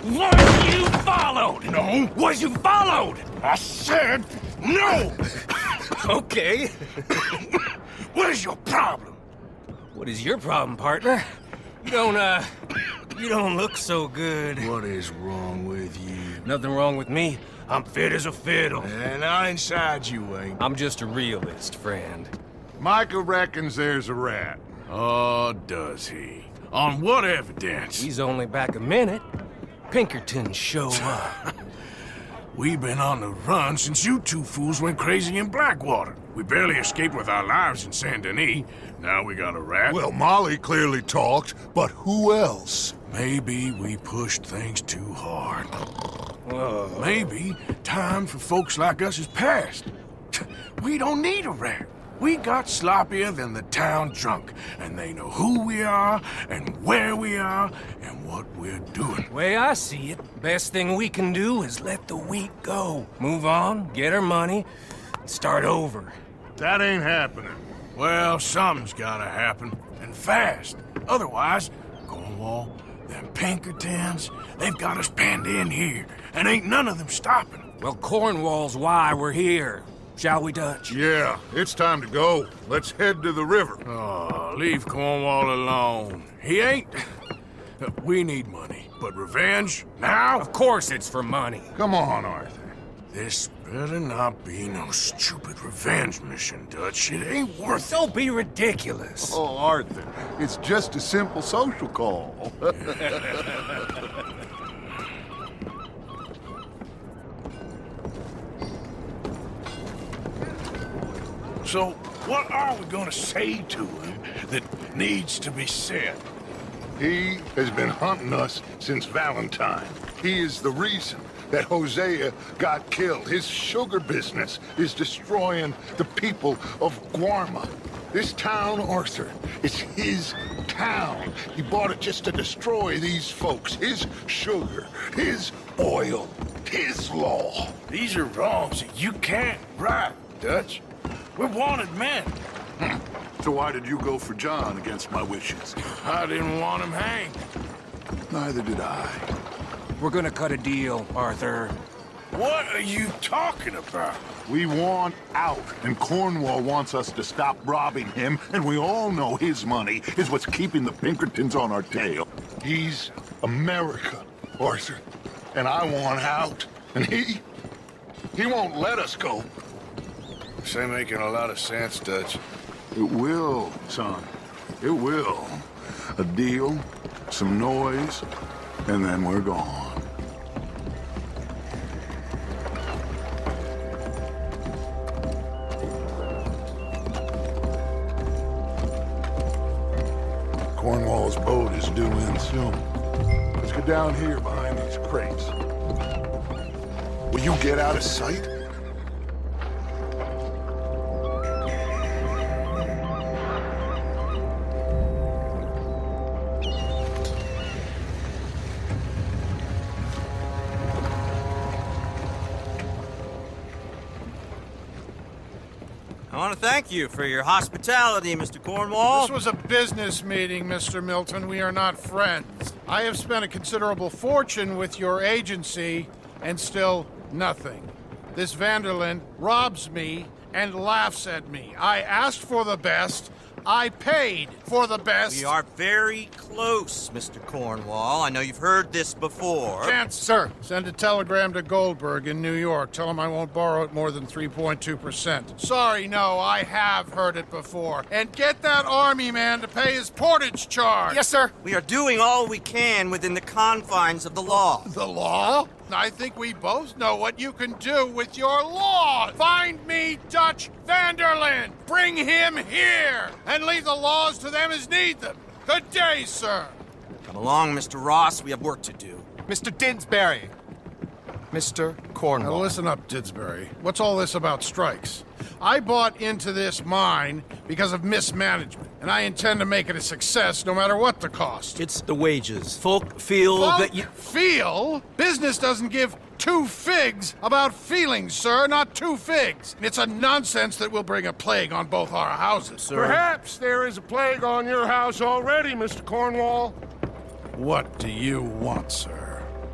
Was you followed? No. Was you followed? I said no! Okay. What is your problem? What is your problem, partner? You don't look so good. What is wrong with you? Nothing wrong with me. I'm fit as a fiddle. And not inside you ain't. I'm just a realist, friend. Micah reckons there's a rat. Oh, does he? On what evidence? He's only back a minute. Pinkerton show up. We've been on the run since you two fools went crazy in Blackwater. We barely escaped with our lives in Saint Denis. Now we got a rat. Well, Molly clearly talked, but who else? Maybe we pushed things too hard. Whoa. Maybe time for folks like us is past. We don't need a rat. We got sloppier than the town drunk, and they know who we are, and where we are, and what we're doing. Way I see it, best thing we can do is let the wheat go. Move on, get our money, start over. That ain't happening. Well, something's gotta happen, and fast. Otherwise, Cornwall, them Pinkertons, they've got us penned in here, and ain't none of them stopping. Well, Cornwall's why we're here. Shall we, Dutch? Yeah, it's time to go. Let's head to the river. Oh, leave Cornwall alone. He ain't... We need money, but revenge, now? Of course it's for money. Come on, Arthur. This better not be no stupid revenge mission, Dutch. It ain't worth it. Don't be ridiculous. Oh, Arthur, it's just a simple social call. So, what are we gonna say to him that needs to be said? He has been hunting us since Valentine. He is the reason that Hosea got killed. His sugar business is destroying the people of Guarma. This town, Arthur, is his town. He bought it just to destroy these folks. His sugar, his oil, his law. These are wrongs that you can't right, Dutch. We're wanted men. So why did you go for John against my wishes? I didn't want him hanged. Neither did I. We're gonna cut a deal, Arthur. What are you talking about? We want out, and Cornwall wants us to stop robbing him, and we all know his money is what's keeping the Pinkertons on our tail. He's America, Arthur, and I want out, and he won't let us go. This ain't making a lot of sense, Dutch. It will, son. It will. A deal, some noise, and then we're gone. Cornwall's boat is due in soon. Let's get down here behind these crates. Will you get out of sight? I want to thank you for your hospitality, Mr. Cornwall. This was a business meeting, Mr. Milton. We are not friends. I have spent a considerable fortune with your agency, and still nothing. This Vanderlyn robs me and laughs at me. I asked for the best. I paid for the best. We are very close, Mr. Cornwall. I know you've heard this before. Chance, sir, send a telegram to Goldberg in New York. Tell him I won't borrow at more than 3.2%. Sorry, no, I have heard it before. And get that army man to pay his portage charge. Yes, sir. We are doing all we can within the confines of the law. The law? I think we both know what you can do with your law. Find me Dutch Vanderlyn. Bring him here. And leave the laws to them as need them. Good day, sir. Come along, Mr. Ross. We have work to do. Mr. Didsbury. Mr. Cornwall. Now listen up, Didsbury. What's all this about strikes? I bought into this mine because of mismanagement, and I intend to make it a success no matter what the cost. It's the wages. Folk feel that you... Feel? Business doesn't give two figs about feelings, sir, not two figs. It's a nonsense that will bring a plague on both our houses. Sir. Perhaps there is a plague on your house already, Mr. Cornwall. What do you want, sir?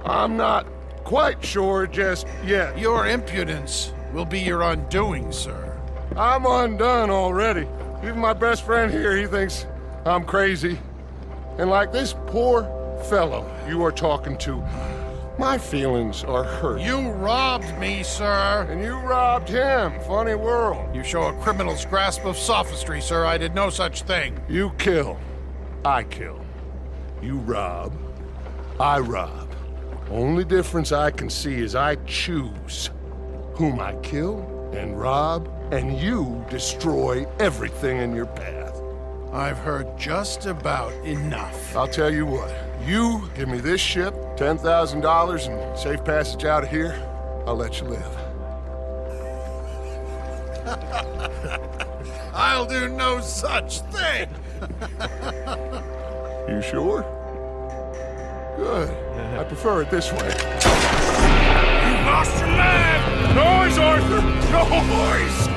I'm not quite sure just yet. Your impudence will be your undoing, sir. I'm undone already. Even my best friend here, he thinks I'm crazy. And like this poor fellow you are talking to, my feelings are hurt. You robbed me, sir. And you robbed him. Funny world. You show a criminal's grasp of sophistry, sir. I did no such thing. You kill. I kill. You rob. I rob. Only difference I can see is I choose whom I kill and rob, and you destroy everything in your path. I've heard just about enough. I'll tell you what. You give me this ship, $10,000, and safe passage out of here, I'll let you live. I'll do no such thing. You sure? Good. I prefer it this way. You lost your man! Noise, Arthur! Noise!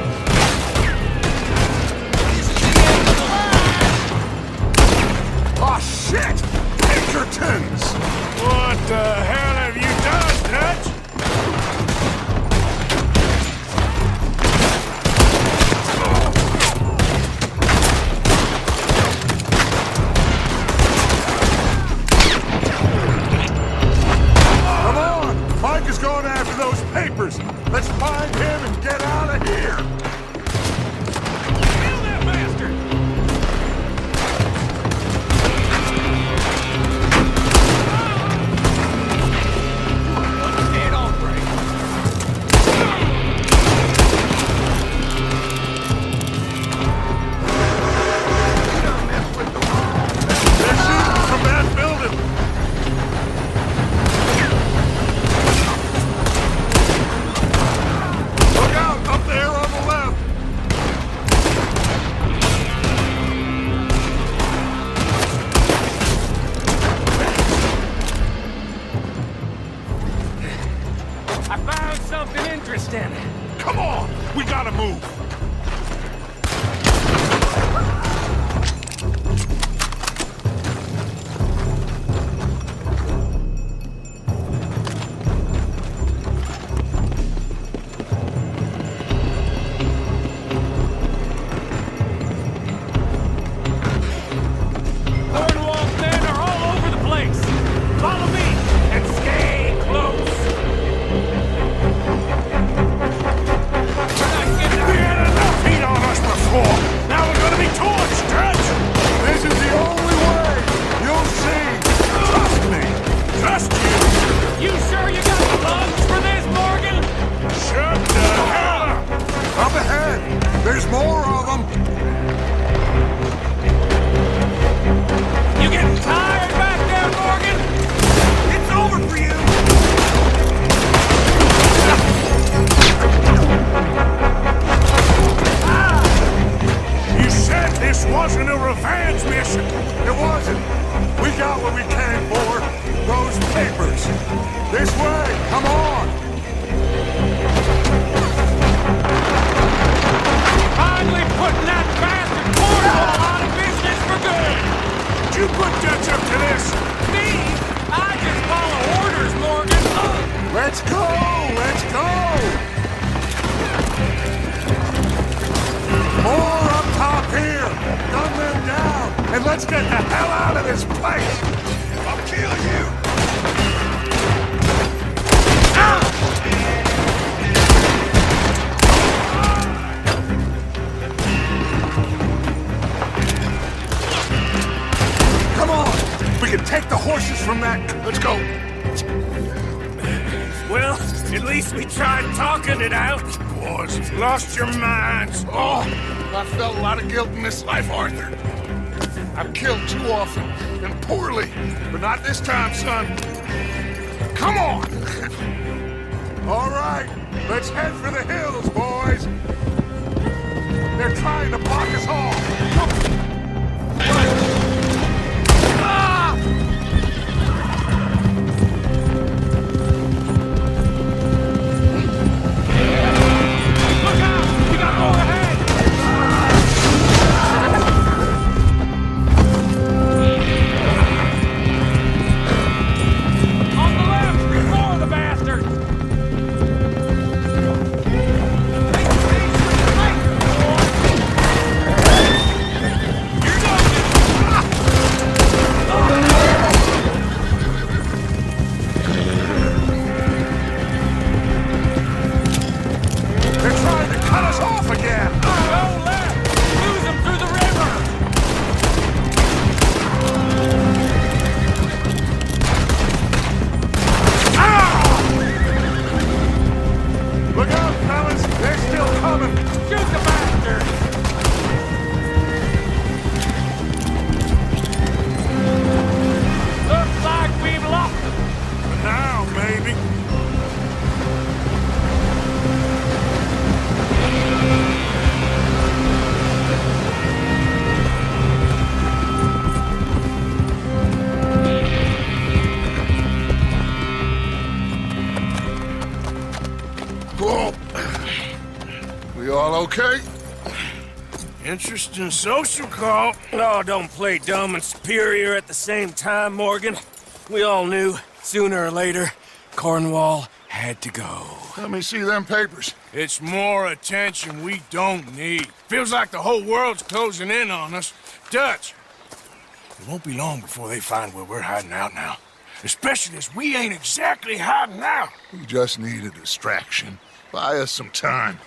Oh, shit! Pinkertons! What the hell have you done, Dutch? Come on! Mike is going after those papers. Let's find him and get out of here. Kill that bastard! They're shooting from that building. Look out! Up there on the left. I found something interesting. Come on! We gotta move! Cornwall's men are all over the place. Follow me and stay close. We had enough heat on us before! Now we're gonna be torched, Dutch! This is the only way. You'll see. Trust me! Trust you! You sure you got the lungs for this, Morgan? Shut the hell up! Up ahead. There's more of them. You getting tired back there, Morgan? It's over for you. You said this wasn't a revenge mission! It wasn't. We got what we came for. Those papers. This way. Come on. Finally putting that bastard Cornwall out of business for good. Did you put Dutch up to this? Me? I just follow orders, Morgan. Let's go. Let's go. More up top here. Gun them down. And let's get the hell out of this place. I'll kill you! Come on. We can take the horses from that. Let's go. Well, at least we tried talking it out. Boys, you've lost your minds. Oh, I felt a lot of guilt in this life, Arthur. I've killed too often and poorly, but not this time, son. Come on! All right, let's head for the hills, boys. They're trying to block us off. Ah! Look out! You got more ahead! On the left! okay? Interesting social call. Oh, don't play dumb and superior at the same time, Morgan. We all knew, sooner or later, Cornwall had to go. Let me see them papers. It's more attention we don't need. Feels like the whole world's closing in on us. Dutch, it won't be long before they find where we're hiding out now. Especially as we ain't exactly hiding out. We just need a distraction. Buy us some time.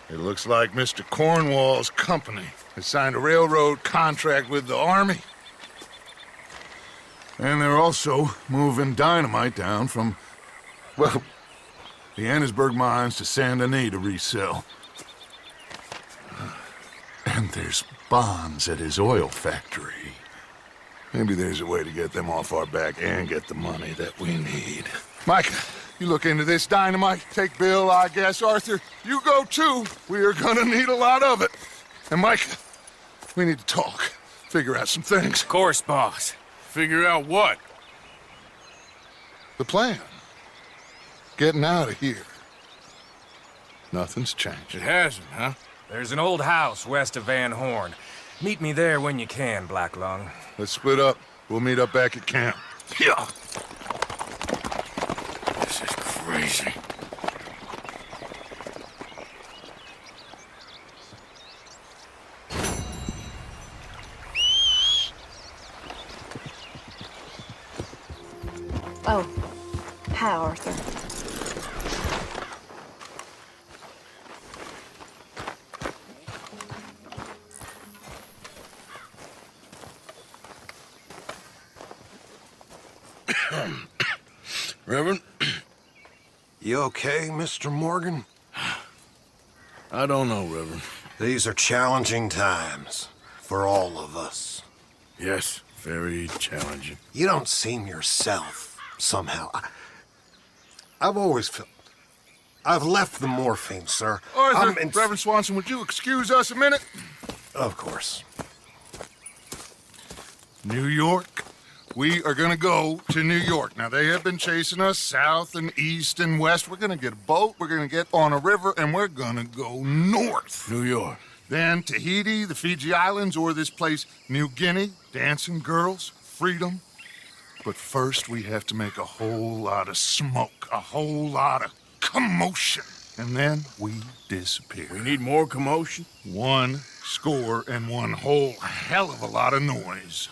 It looks like Mr. Cornwall's company has signed a railroad contract with the Army. And they're also moving dynamite down from, well, the Annesburg mines to Saint Denis to resell. And there's bonds at his oil factory. Maybe there's a way to get them off our back and get the money that we need. Mike, you look into this dynamite. Take Bill, I guess. Arthur, you go too. We are gonna need a lot of it. And Mike, we need to talk. Figure out some things. Of course, boss. Figure out what? The plan. Getting out of here. Nothing's changed. It hasn't, huh? There's an old house west of Van Horn. Meet me there when you can, Black Lung. Let's split up. We'll meet up back at camp. Yeah. This is crazy. Oh, hi, Arthur. Reverend? You okay, Mr. Morgan? I don't know, Reverend. These are challenging times for all of us. Yes, very challenging. You don't seem yourself, somehow. I've always felt... I've left the morphine, sir. Arthur, Reverend Swanson, would you excuse us a minute? Of course. New York. We are gonna go to New York. Now, they have been chasing us south and east and west. We're gonna get a boat, we're gonna get on a river, and we're gonna go north. New York. Then Tahiti, the Fiji Islands, or this place, New Guinea, dancing girls, freedom. But first, we have to make a whole lot of smoke, a whole lot of commotion. And then we disappear. We need more commotion? 1 score and 1 whole hell of a lot of noise.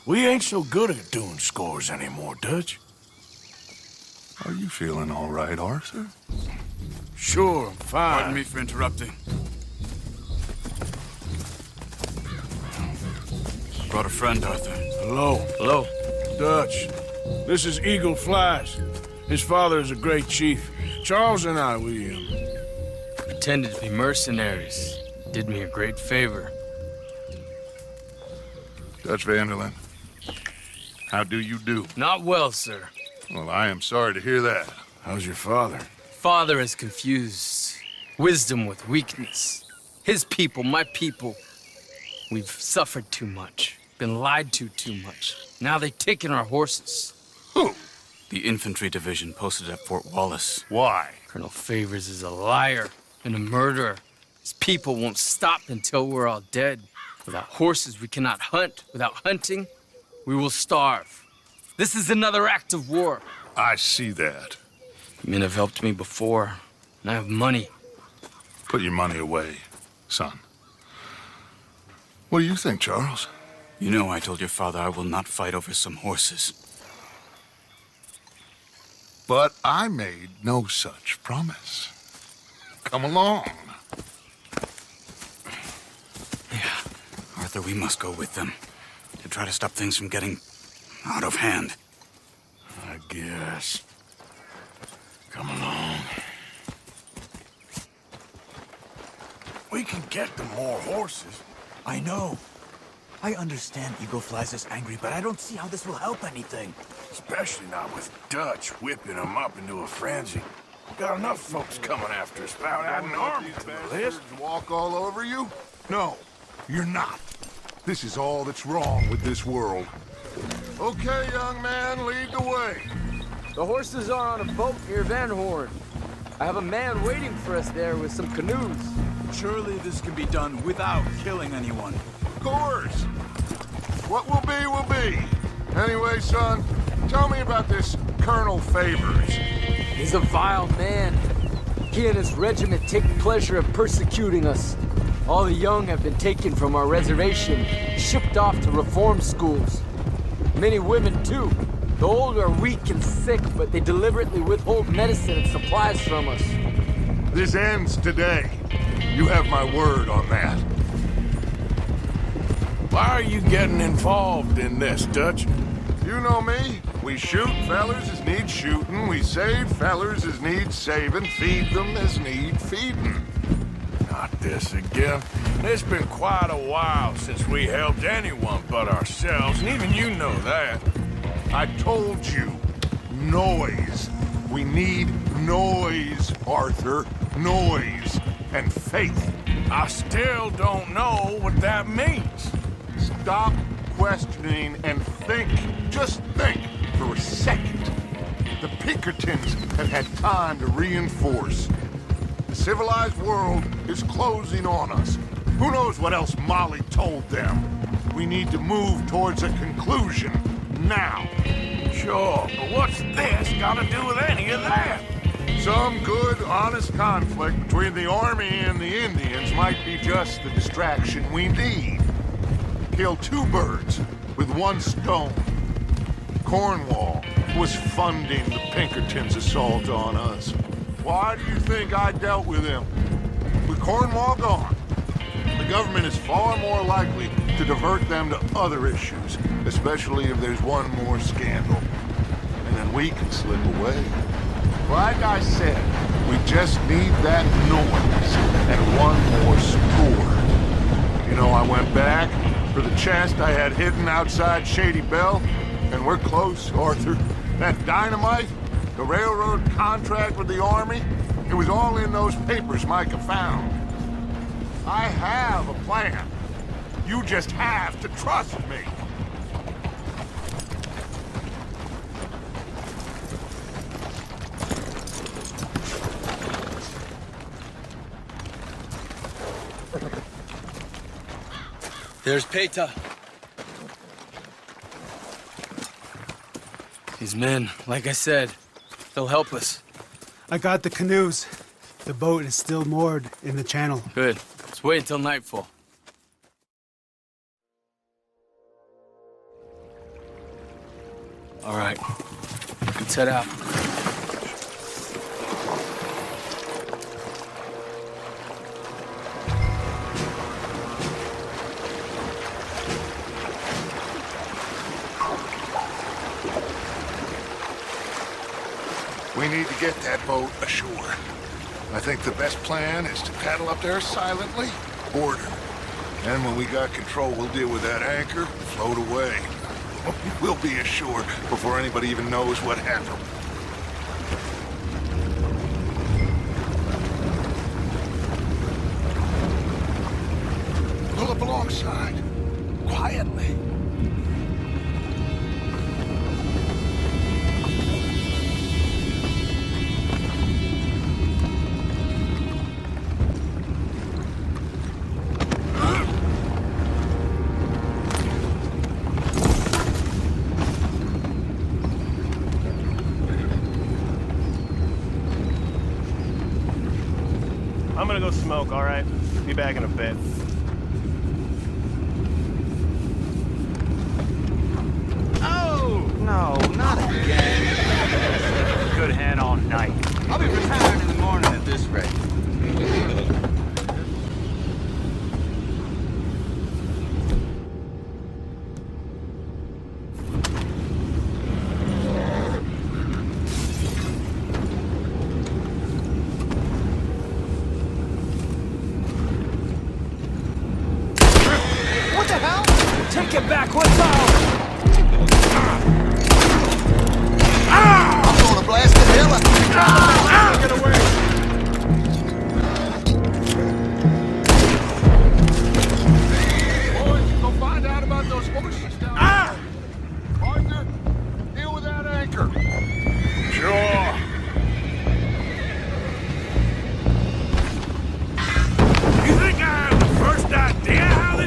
We ain't so good at doing scores anymore, Dutch. Are you feeling all right, Arthur? Sure, I'm fine. Pardon me for interrupting. Brought a friend, Arthur. Hello. Hello. Dutch. This is Eagle Flies. His father is a great chief. Charles and I, we Pretended to be mercenaries. Did me a great favor. Dutch Vanderlyn, how do you do? Not well, sir. Well, I am sorry to hear that. How's your father? Father has confused wisdom with weakness. His people, my people. We've suffered too much. Been lied to too much. Now they've taken our horses. Who? The infantry division posted at Fort Wallace. Why? Colonel Favors is a liar and a murderer. His people won't stop until we're all dead. Without horses, we cannot hunt. Without hunting, we will starve. This is another act of war. I see that. Men have helped me before, and I have money. Put your money away, son. What do you think, Charles? You know I told your father I will not fight over some horses. But I made no such promise. Come along. Yeah, Arthur, we must go with them to try to stop things from getting out of hand. I guess. Come along. We can get them more horses. I know. I understand Eagle Flies is angry, but I don't see how this will help anything. Especially not with Dutch whipping them up into a frenzy. Got enough folks coming after us without adding an army to the list. Walk all over you? No, you're not. This is all that's wrong with this world. Okay, young man, lead the way. The horses are on a boat near Van Horn. I have a man waiting for us there with some canoes. Surely this can be done without killing anyone. Of course. What will be, will be. Anyway, son, tell me about this Colonel Favors. He's a vile man. He and his regiment take pleasure in persecuting us. All the young have been taken from our reservation, shipped off to reform schools. Many women, too. The old are weak and sick, but they deliberately withhold medicine and supplies from us. This ends today. You have my word on that. Why are you getting involved in this, Dutch? You know me. We shoot fellers as need shooting. We save fellers as need saving. Feed them as need feeding. Not this again. It's been quite a while since we helped anyone but ourselves, and even you know that. I told you. Noise. We need noise, Arthur. Noise and faith. I still don't know what that means. Stop questioning and think. Just think for a second. The Pinkertons have had time to reinforce. The civilized world is closing on us. Who knows what else Molly told them? We need to move towards a conclusion now. Sure, but what's this got to do with any of that? Some good, honest conflict between the army and the Indians might be just the distraction we need. Kill two birds with one stone. Cornwall was funding the Pinkertons' assault on us. Why do you think I dealt with him? With Cornwall gone, the government is far more likely to divert them to other issues, especially if there's one more scandal. And then we can slip away. Like I said, we just need that noise and one more score. You know, I went back for the chest I had hidden outside Shady Bell, and we're close, Arthur. That dynamite, the railroad contract with the army, it was all in those papers Micah found. I have a plan. You just have to trust me. There's Peta. These men, like I said, they'll help us. I got the canoes. The boat is still moored in the channel. Good. Let's wait until nightfall. All right. Let's head out. We need to get that boat ashore. I think the best plan is to paddle up there silently, board her. And when we got control, we'll deal with that anchor and float away. We'll be ashore before anybody even knows what happened. Pull up alongside, quietly. I'm gonna go smoke, all right? Be back in a bit. Oh! No, not again. Good hand all night. I'll be retired in the morning at this rate. Take it back, what's ours? I'm gonna blast the hell out of you. Get away! Boys, go find out about those horses down there. Arthur, deal with that anchor.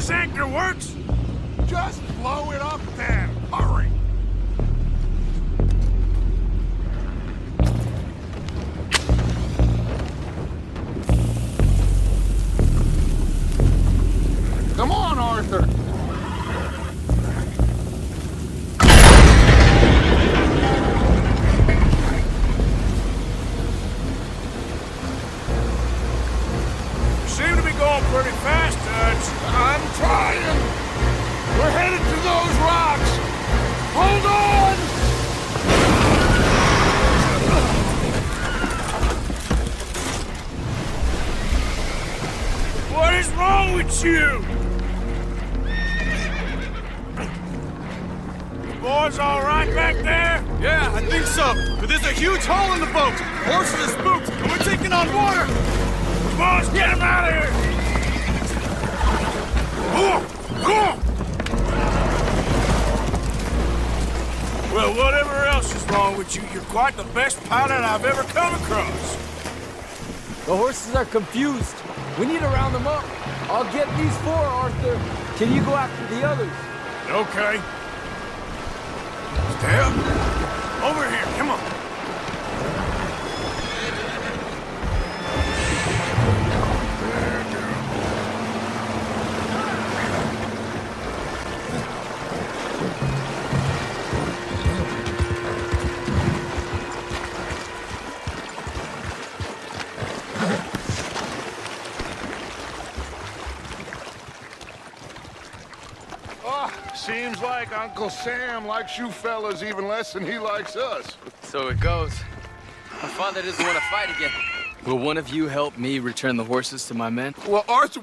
this anchor works? Just blow it up then. Hurry. Come on, Arthur. Seem to be going pretty fast, Dutch. I'm trying. We're headed to those rocks. Hold on! What is wrong with you? Boys all right back there? Yeah, I think so. But there's a huge hole in the boat. Horses are spooked, and we're taking on water. Boys, get him out of here! Well, whatever else is wrong with you, you're quite the best pilot I've ever come across. The horses are confused. We need to round them up. I'll get these four, Arthur. Can you go after the others? Okay. Stay up. Over here, come on. Seems like Uncle Sam likes you fellas even less than he likes us. So it goes. My father doesn't want to fight again. Will one of you help me return the horses to my men? Well, Arthur...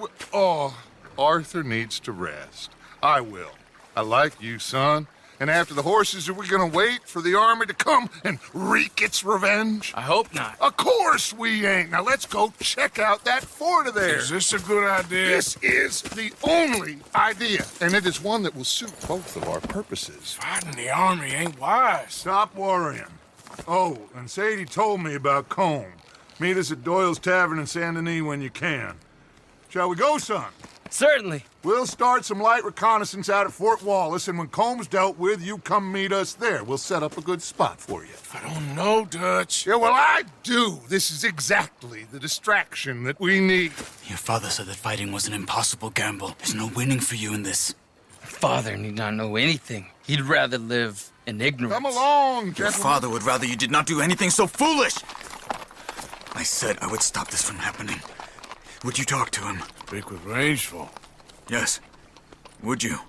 Arthur needs to rest. I will. I like you, son. And after the horses, are we gonna wait for the army to come and wreak its revenge? I hope not. Of course we ain't. Now let's go check out that fort of theirs. Is this a good idea? This is the only idea, and it is one that will suit both of our purposes. Fighting the army ain't wise. Stop worrying. Oh, and Sadie told me about Combe. Meet us at Doyle's Tavern in Saint Denis when you can. Shall we go, son? Certainly. We'll start some light reconnaissance out at Fort Wallace, and when Comb's dealt with, you come meet us there. We'll set up a good spot for you. I don't know, Dutch. Yeah, well, I do. This is exactly the distraction that we need. Your father said that fighting was an impossible gamble. There's no winning for you in this. Father need not know anything. He'd rather live in ignorance. Come along, Your gentlemen. father would rather you did not do anything so foolish. I said I would stop this from happening. Would you talk to him? Speak with Rangeful. Yes. Would you?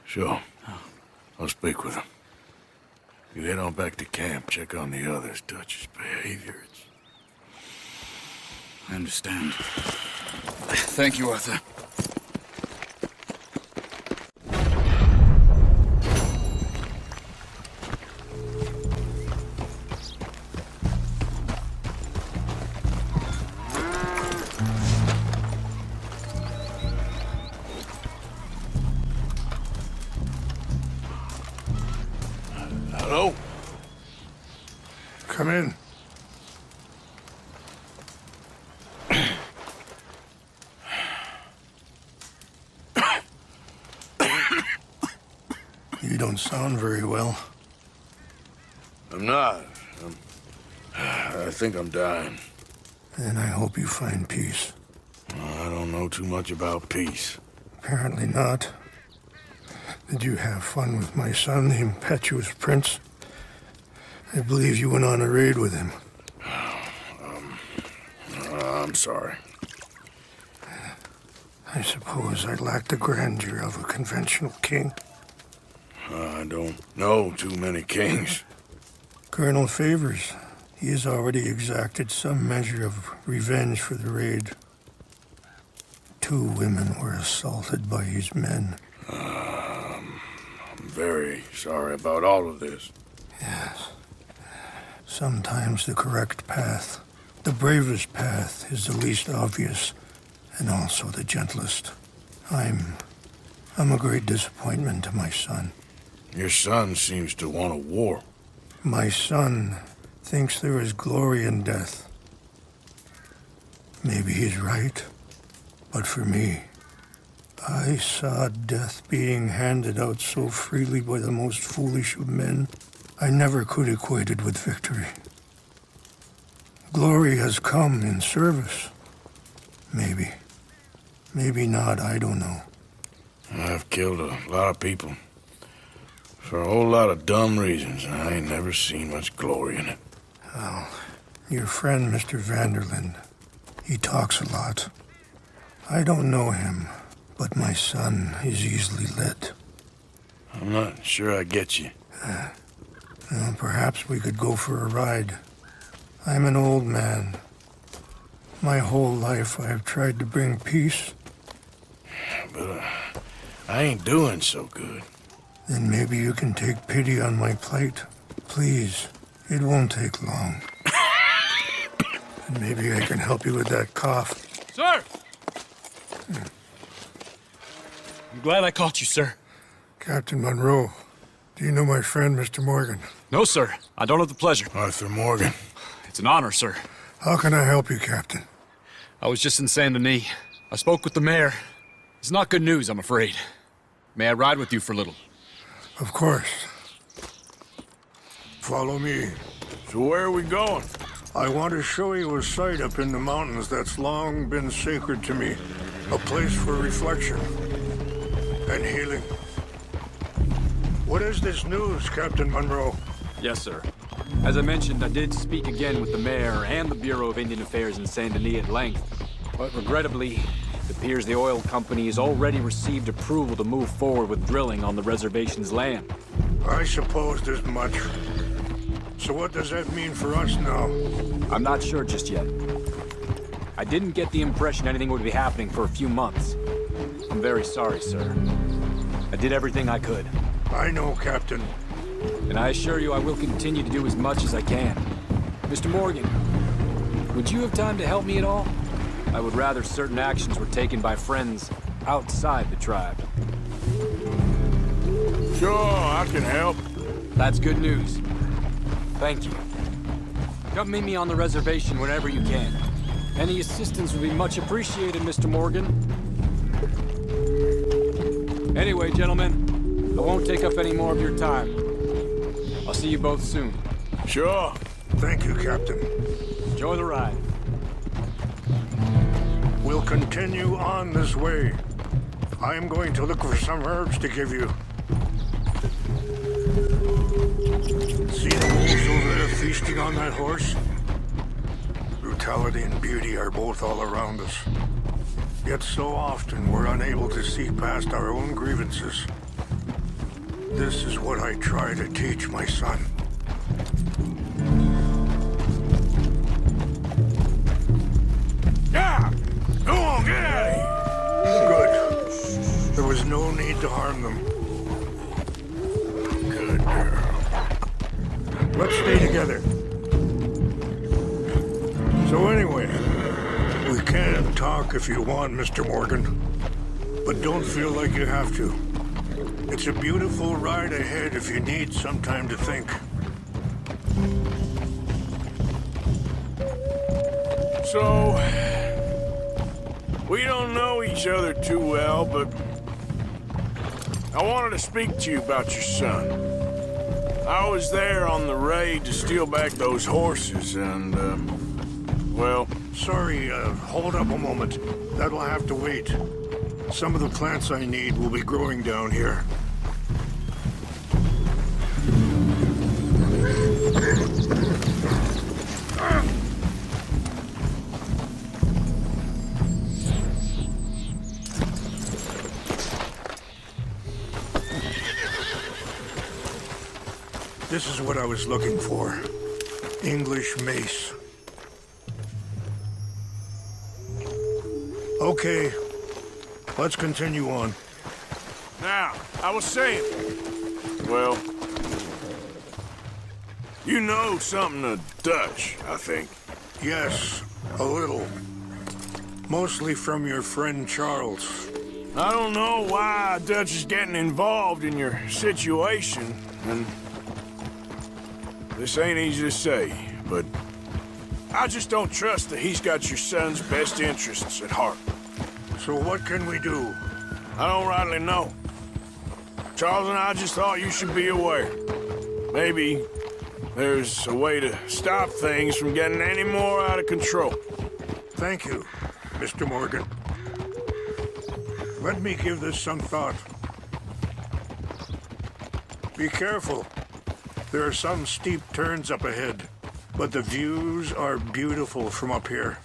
Sure. I'll speak with him. You head on back to camp, check on the others. Dutch's behavior, I understand. Thank you, Arthur. Hello? Come in. You don't sound very well. I'm not. I think I'm dying. And I hope you find peace. I don't know too much about peace. Apparently not. Did you have fun with my son, the impetuous prince? I believe you went on a raid with him. I'm sorry. I suppose I lack the grandeur of a conventional king. I don't know too many kings. Colonel Favors, he has already exacted some measure of revenge for the raid. 2 women were assaulted by his men. I'm very sorry about all of this. Yes. Sometimes the correct path, the bravest path, is the least obvious and also the gentlest. I'm a great disappointment to my son. Your son seems to want a war. My son thinks there is glory in death. Maybe he's right. But for me, I saw death being handed out so freely by the most foolish of men, I never could equate it with victory. Glory has come in service. Maybe. Maybe not, I don't know. I've killed a lot of people. For a whole lot of dumb reasons, and I ain't never seen much glory in it. Well, your friend, Mr. Vanderlyn, he talks a lot. I don't know him, but my son is easily led. I'm not sure I get you. Well, perhaps we could go for a ride. I'm an old man. My whole life I have tried to bring peace. But I ain't doing so good. Then maybe you can take pity on my plight. Please, it won't take long. And maybe I can help you with that cough. Sir! I'm glad I caught you, sir. Captain Monroe, do you know my friend, Mr. Morgan? No, sir. I don't have the pleasure. Arthur Morgan. It's an honor, sir. How can I help you, Captain? I was just in Saint Denis. I spoke with the mayor. It's not good news, I'm afraid. May I ride with you for a little? Of course. Follow me. So where are we going? I want to show you a site up in the mountains that's long been sacred to me. A place for reflection and healing. What is this news, Captain Monroe? Yes, sir. As I mentioned, I did speak again with the mayor and the Bureau of Indian Affairs in Saint Denis at length. But regrettably, it appears the oil company has already received approval to move forward with drilling on the reservation's land. I supposed as much. So what does that mean for us now? I'm not sure just yet. I didn't get the impression anything would be happening for a few months. I'm very sorry, sir. I did everything I could. I know, Captain. And I assure you I will continue to do as much as I can. Mr. Morgan, would you have time to help me at all? I would rather certain actions were taken by friends outside the tribe. Sure, I can help. That's good news. Thank you. Come meet me on the reservation whenever you can. Any assistance would be much appreciated, Mr. Morgan. Anyway, gentlemen, I won't take up any more of your time. I'll see you both soon. Sure. Thank you, Captain. Enjoy the ride. We'll continue on this way. I'm going to look for some herbs to give you. See the wolves over there feasting on that horse? Brutality and beauty are both all around us. Yet so often we're unable to see past our own grievances. This is what I try to teach my son. Yeah! Go on, get out of here! Good. There was no need to harm them. Good girl. Let's stay together. So anyway, we can talk if you want, Mr. Morgan. But don't feel like you have to. It's a beautiful ride ahead if you need some time to think. So, we don't know each other too well, but I wanted to speak to you about your son. I was there on the raid to steal back those horses, and, well... Sorry, hold up a moment. That'll have to wait. Some of the plants I need will be growing down here. This is what I was looking for. English mace. Okay, let's continue on. Now, I was saying... Well... You know something of Dutch, I think. Yes, a little. Mostly from your friend Charles. I don't know why Dutch is getting involved in your situation, and... This ain't easy to say, but I just don't trust that he's got your son's best interests at heart. So what can we do? I don't rightly know. Charles and I just thought you should be aware. Maybe there's a way to stop things from getting any more out of control. Thank you, Mr. Morgan. Let me give this some thought. Be careful. There are some steep turns up ahead, but the views are beautiful from up here.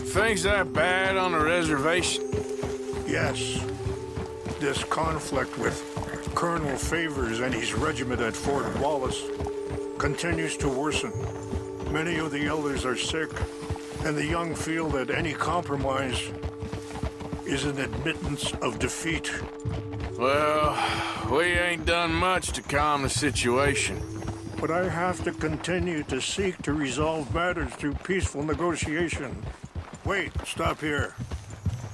Things that bad on the reservation? Yes. This conflict with Colonel Favors and his regiment at Fort Wallace continues to worsen. Many of the elders are sick, and the young feel that any compromise is an admittance of defeat. Well, we ain't done much to calm the situation. But I have to continue to seek to resolve matters through peaceful negotiation. Wait, stop here.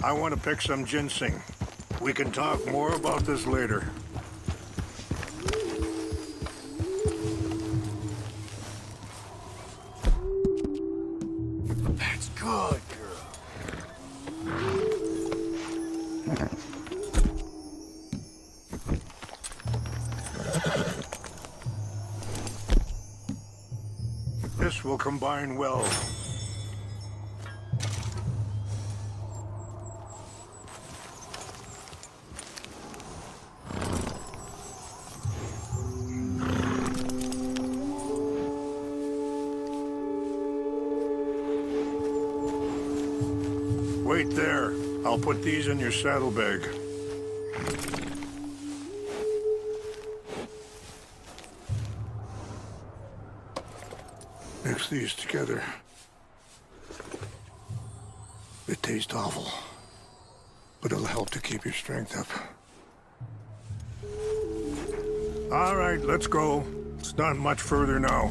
I want to pick some ginseng. We can talk more about this later. That's good, This will combine well. Wait there. I'll put these in your saddlebag. Mix these together. It tastes awful, but it'll help to keep your strength up. All right, let's go. It's not much further now.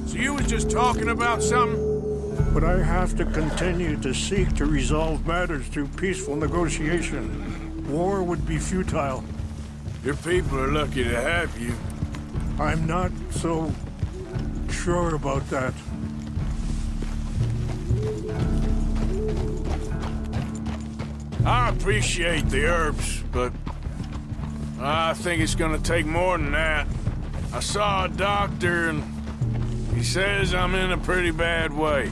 So you was just talking about something? But I have to continue to seek to resolve matters through peaceful negotiation. War would be futile. Your people are lucky to have you. I'm not so sure about that. I appreciate the herbs, but I think it's gonna take more than that. I saw a doctor and he says I'm in a pretty bad way.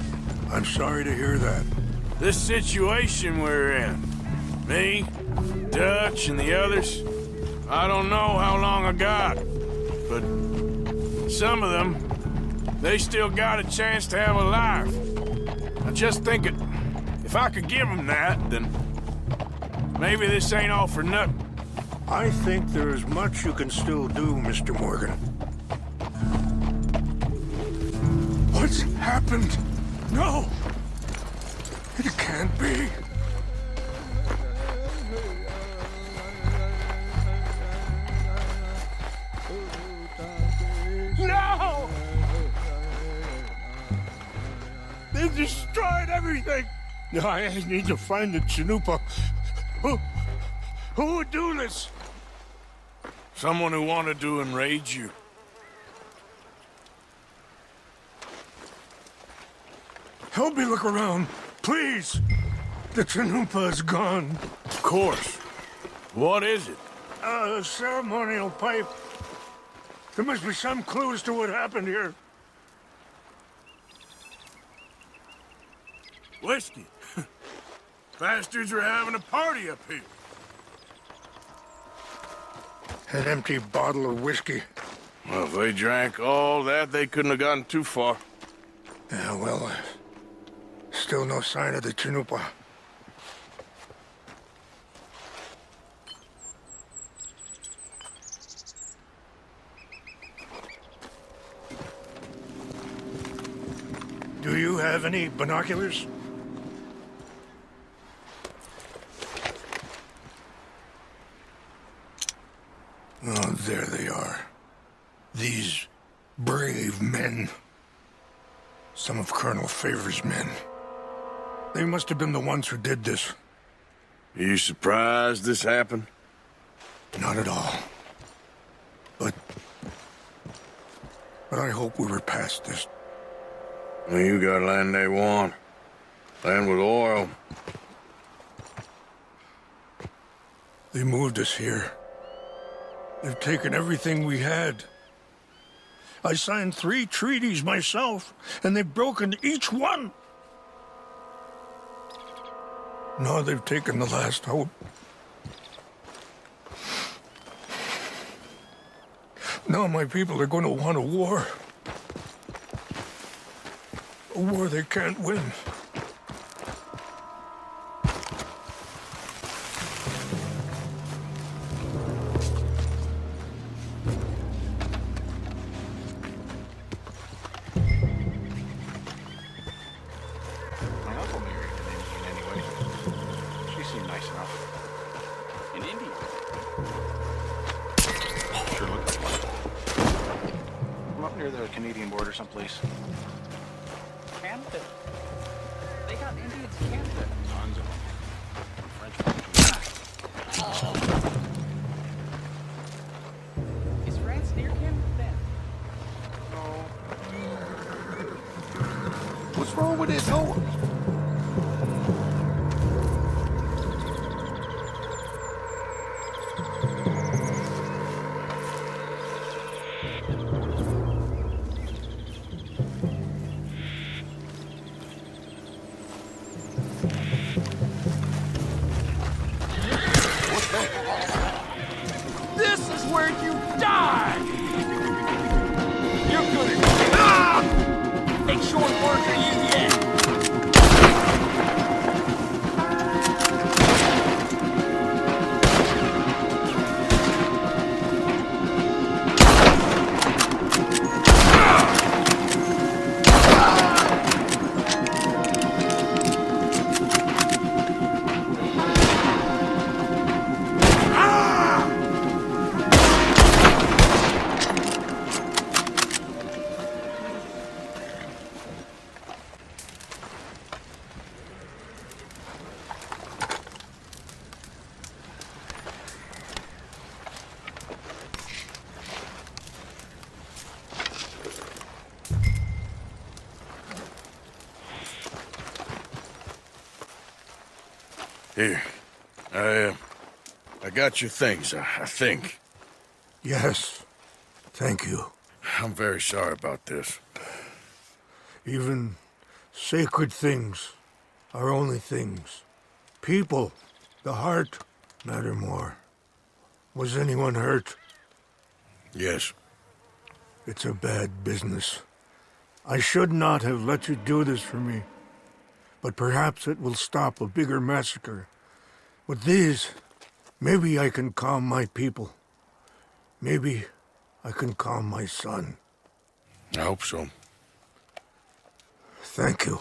I'm sorry to hear that. This situation we're in, me, Dutch, and the others, I don't know how long I got, but some of them, they still got a chance to have a life. I just think if I could give them that, then maybe this ain't all for nothing. I think there is much you can still do, Mr. Morgan. What's happened? No! It can't be. No! They destroyed everything! I need to find the Chanupa. Who would do this? Someone who wanted to enrage you. Help me look around, please. The Chanupa is gone. Of course. What is it? A ceremonial pipe. There must be some clues to what happened here. Whiskey. Bastards are having a party up here. An empty bottle of whiskey. Well, if they drank all that, they couldn't have gotten too far. Yeah, well, still no sign of the Chanupa. Do you have any binoculars? Oh, there they are. These brave men. Some of Colonel Favors' men. They must have been the ones who did this. Are you surprised this happened? Not at all. But But I hope we were past this. Well, you got land they want. Land with oil. They moved us here. They've taken everything we had. I signed 3 treaties myself, and they've broken each one. Now they've taken the last hope. Now my people are going to want a war. A war they can't win. My uncle married an Indian anyway. She seemed nice enough. An Indian? Sure looked like one. I'm up near the Canadian border someplace. Canada. They got Indians in Canada. Tons of them. Is France near Canada then? What's wrong with this horse? This is where you die! You're good at ah! Make short work of you yet! Here. I got your things, I think. Yes. Thank you. I'm very sorry about this. Even sacred things are only things. People, the heart, matter more. Was anyone hurt? Yes. It's a bad business. I should not have let you do this for me. But perhaps it will stop a bigger massacre. With these, maybe I can calm my people. Maybe I can calm my son. I hope so. Thank you.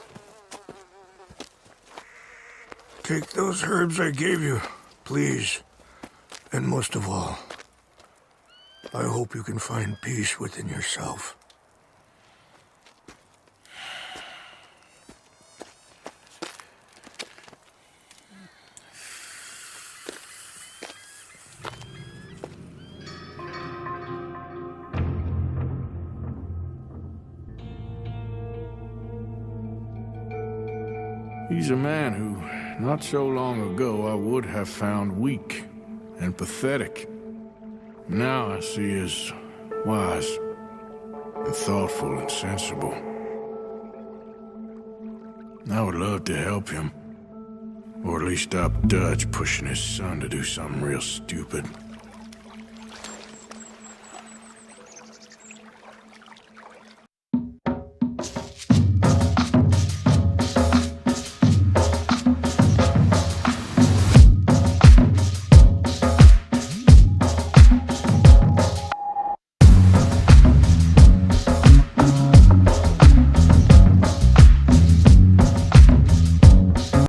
Take those herbs I gave you, please. And most of all, I hope you can find peace within yourself. He's a man who, not so long ago, I would have found weak and pathetic. Now I see as wise and thoughtful and sensible. I would love to help him, or at least stop Dutch pushing his son to do something real stupid.